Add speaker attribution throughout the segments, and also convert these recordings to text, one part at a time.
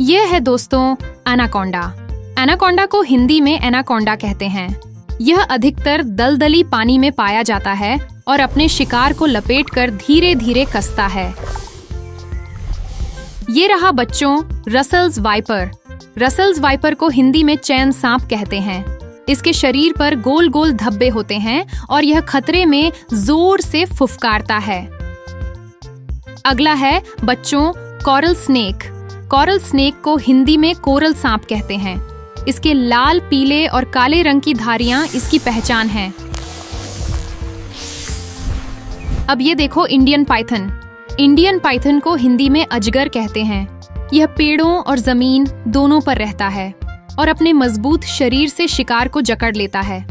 Speaker 1: ये है दोस्तों एनाकोंडा। एनाकोंडा को हिंदी में एनाकोंडा कहते हैं। यह अधिकतर दलदली पानी में पाया जाता है और अपने शिकार को लपेटकर धीरे धीरे कसता है। ये रहा बच्चों रसल्स वाइपर। रसल्स वाइपर को हिंदी में चैन सांप कहते हैं। इसके शरीर पर गोल गोल धब्बे होते हैं और यह खतरे में जोर से फुफकारता है। अगला है बच्चों कोरल स्नेक। कोरल स्नेक को हिंदी में कोरल सांप कहते हैं। इसके लाल, पीले और काले रंग की धारियां इसकी पहचान हैं। अब ये देखो इंडियन पाइथन। इंडियन पाइथन को हिंदी में अजगर कहते हैं। यह पेड़ों और जमीन दोनों पर रहता है और अपने मजबूत शरीर से शिकार को जकड़ लेता है।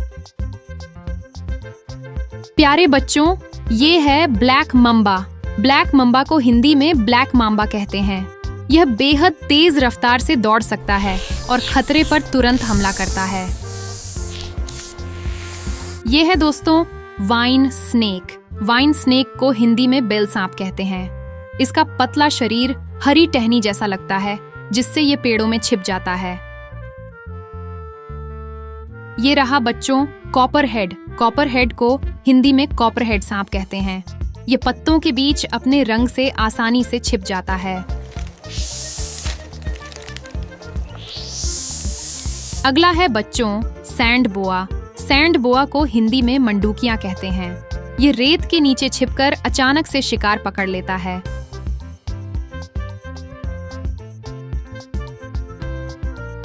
Speaker 1: प्यारे बच्चों, ये है ब्लैक मम्बा। ब्लैक मम्बा को हिंदी में ब्लैक माम्बा कहते हैं। यह बेहद तेज रफ्तार से दौड़ सकता है और खतरे पर तुरंत हमला करता है। ये है दोस्तों वाइन स्नेक। वाइन स्नेक को हिंदी में बेल सांप कहते हैं। इसका पतला शरीर हरी टहनी जैसा लगता है, जिससे ये पेड़ों में छिप जाता है। ये रहा बच्चों कॉपरहेड। कॉपरहेड को हिंदी में कॉपरहेड सांप कहते हैं। ये पत्तों के बीच अपने रंग से आसानी से छिप जाता है। अगला है बच्चों सैंड बोआ। सैंड बोआ को हिंदी में मंडूकियां कहते हैं। ये रेत के नीचे छिपकर अचानक से शिकार पकड़ लेता है।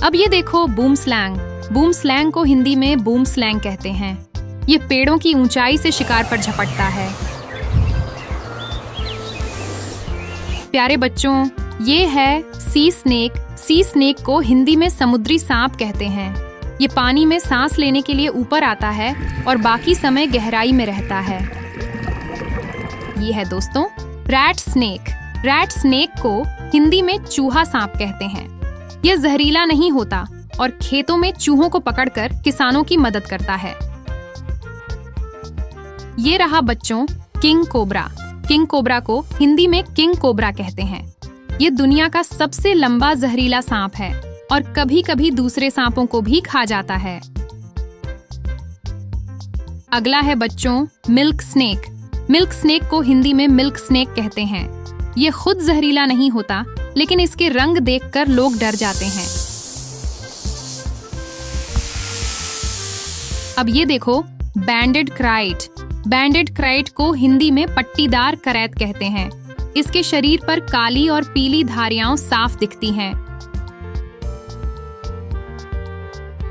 Speaker 1: अब ये देखो बूमस्लैंग। बूमस्लैंग को हिंदी में बूमस्लैंग कहते हैं। ये पेड़ों की ऊंचाई से शिकार पर झपटता है। प्यारे बच्चों, ये है सी स्नेक। सी स्नेक को हिंदी में समुद्री सांप कहते हैं। ये पानी में सांस लेने के लिए ऊपर आता है और बाकी समय गहराई में रहता है। ये है दोस्तों रैट स्नेक। रैट स्नेक को हिंदी में चूहा सांप कहते हैं। यह जहरीला नहीं होता और खेतों में चूहों को पकड़कर किसानों की मदद करता है। ये रहा बच्चों किंग कोबरा। किंग कोबरा को हिंदी में किंग कोबरा कहते हैं। ये दुनिया का सबसे लंबा जहरीला सांप है और कभी कभी दूसरे सांपों को भी खा जाता है। अगला है बच्चों मिल्क स्नेक। मिल्क स्नेक को हिंदी में मिल्क स्नेक कहते हैं। ये खुद जहरीला नहीं होता, लेकिन इसके रंग देखकर लोग डर जाते हैं। अब ये देखो बैंडेड क्राइट। बैंडेड क्राइट को हिंदी में पट्टीदार करैत कहते हैं। इसके शरीर पर काली और पीली धारियां साफ दिखती हैं।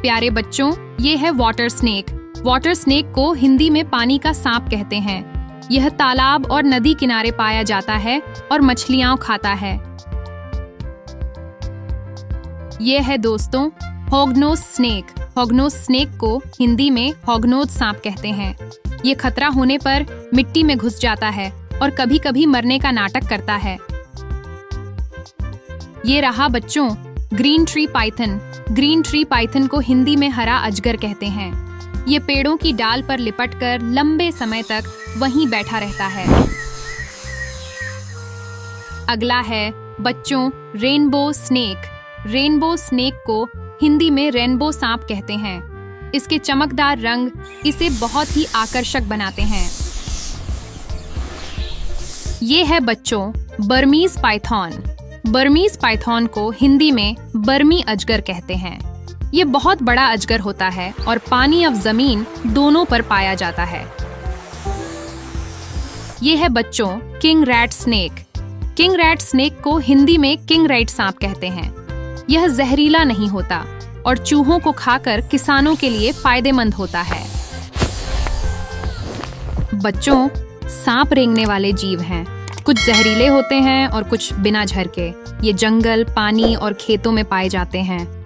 Speaker 1: प्यारे बच्चों, ये है वाटर स्नेक। वाटर स्नेक को हिंदी में पानी का सांप कहते हैं। यह तालाब और नदी किनारे पाया जाता है और मछलियां खाता है। ये है दोस्तों हॉगनोज स्नेक। हॉगनोज स्नेक को हिंदी में हॉगनोज सांप कहते हैं। ये खतरा होने पर मिट्टी में घुस जाता है और कभी कभी मरने का नाटक करता है। ये रहा बच्चों green tree Python. Green tree Python को हिंदी में हरा अजगर कहते हैं। ये पेड़ों की डाल पर लिपटकर लंबे समय तक वहीं बैठा रहता है। अगला है बच्चों रेनबो स्नेक। रेनबो स्नेक को हिंदी में रेनबो सांप कहते हैं। इसके चमकदार रंग इसे बहुत ही आकर्षक बनाते हैं। ये है बच्चों बर्मीज पाइथन। बर्मीज पाइथन को हिंदी में बर्मी अजगर कहते हैं। ये बहुत बड़ा अजगर होता है और पानी और जमीन दोनों पर पाया जाता है। ये है बच्चों king rat snake. King rat snake को हिंदी में किंग रैट सांप कहते हैं। यह जहरीला नहीं होता और चूहों को खाकर किसानों के लिए फायदेमंद होता है। बच्चों, सांप रेंगने वाले जीव हैं। कुछ जहरीले होते हैं और कुछ बिना झर के। ये जंगल, पानी और खेतों में पाए जाते हैं।